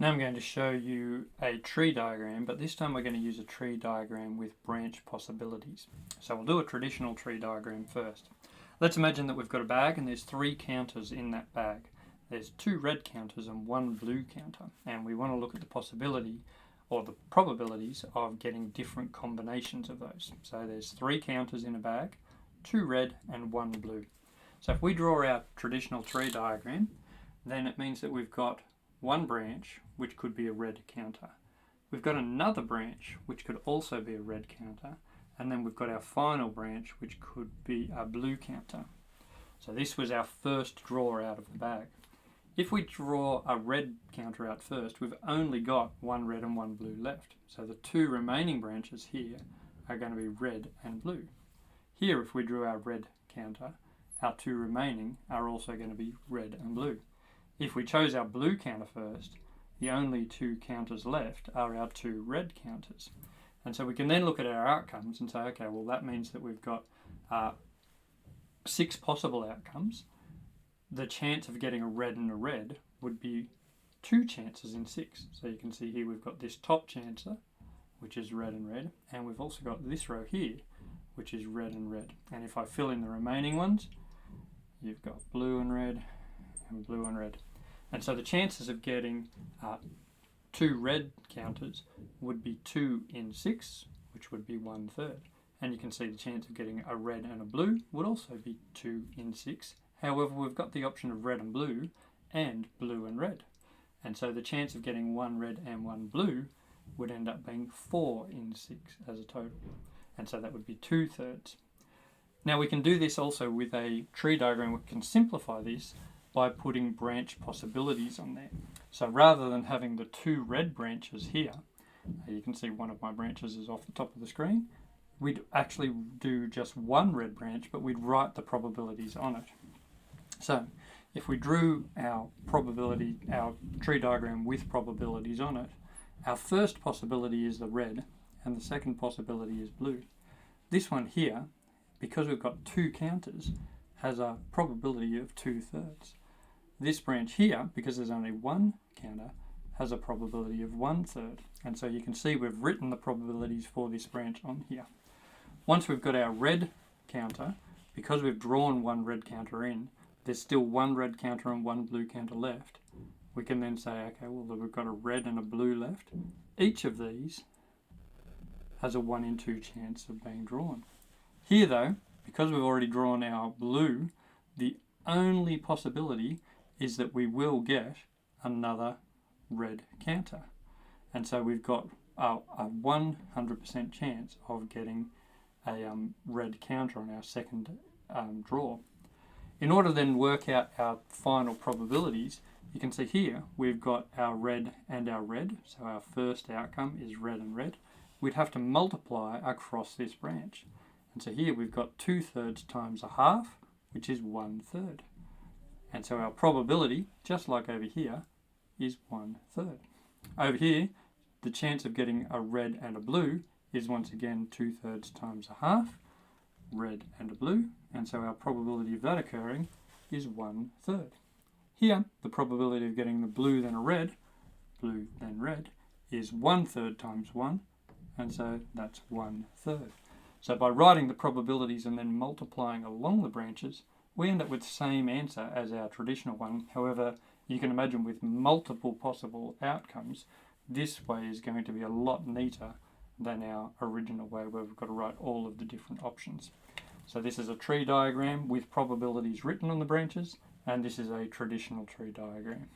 Now I'm going to show you a tree diagram, but this time we're going to use a tree diagram with branch possibilities. So we'll do a traditional tree diagram first. Let's imagine that we've got a bag and there's 3 counters in that bag. There's 2 red counters and 1 blue counter, and we want to look at the possibility or the probabilities of getting different combinations of those. So there's 3 counters in a bag, 2 red and 1 blue. So if we draw our traditional tree diagram, then it means that we've got one branch which could be a red counter. We've got another branch which could also be a red counter, and then we've got our final branch which could be a blue counter. So this was our first draw out of the bag. If we draw a red counter out first, we've only got 1 red and 1 blue left. So the 2 remaining branches here are going to be red and blue. Here, if we drew our red counter, our 2 remaining are also going to be red and blue. If we chose our blue counter first, the only 2 counters left are our 2 red counters. And so we can then look at our outcomes and say, okay, well that means that we've got 6 possible outcomes. The chance of getting a red and a red would be 2 chances in 6. So you can see here we've got this top chancer, which is red and red, and we've also got this row here, which is red and red. And if I fill in the remaining ones, you've got blue and red and blue and red. And so the chances of getting 2 red counters would be 2 in 6, which would be 1/3. And you can see the chance of getting a red and a blue would also be 2 in 6. However, we've got the option of red and blue and blue and red. And so the chance of getting 1 red and 1 blue would end up being 4 in 6 as a total. And so that would be 2/3. Now we can do this also with a tree diagram. We can simplify this by putting branch possibilities on there. So rather than having the 2 red branches here, you can see one of my branches is off the top of the screen, we'd actually do just 1 red branch, but we'd write the probabilities on it. So if we drew our tree diagram with probabilities on it, our first possibility is the red and the second possibility is blue. This one here, because we've got 2 counters, has a probability of 2/3. This branch here, because there's only 1 counter, has a probability of 1/3. And so you can see we've written the probabilities for this branch on here. Once we've got our red counter, because we've drawn 1 red counter in, there's still 1 red counter and 1 blue counter left. We can then say, okay, well we've got a red and a blue left. Each of these has a 1 in 2 chance of being drawn. Here though, because we've already drawn our blue, the only possibility is that we will get another red counter. And so we've got a 100% chance of getting a red counter on our second draw. In order to then work out our final probabilities, you can see here we've got our red and our red. So our first outcome is red and red. We'd have to multiply across this branch. And so here we've got 2/3 times a half, which is 1/3. And so our probability, just like over here, is 1/3. Over here, the chance of getting a red and a blue is once again 2/3 times a half, red and a blue. And so our probability of that occurring is 1/3. Here, the probability of getting the blue then a red, blue then red, is 1/3 times 1. And so that's 1/3. So by writing the probabilities and then multiplying along the branches, we end up with the same answer as our traditional one. However, you can imagine with multiple possible outcomes, this way is going to be a lot neater than our original way where we've got to write all of the different options. So this is a tree diagram with probabilities written on the branches, and this is a traditional tree diagram.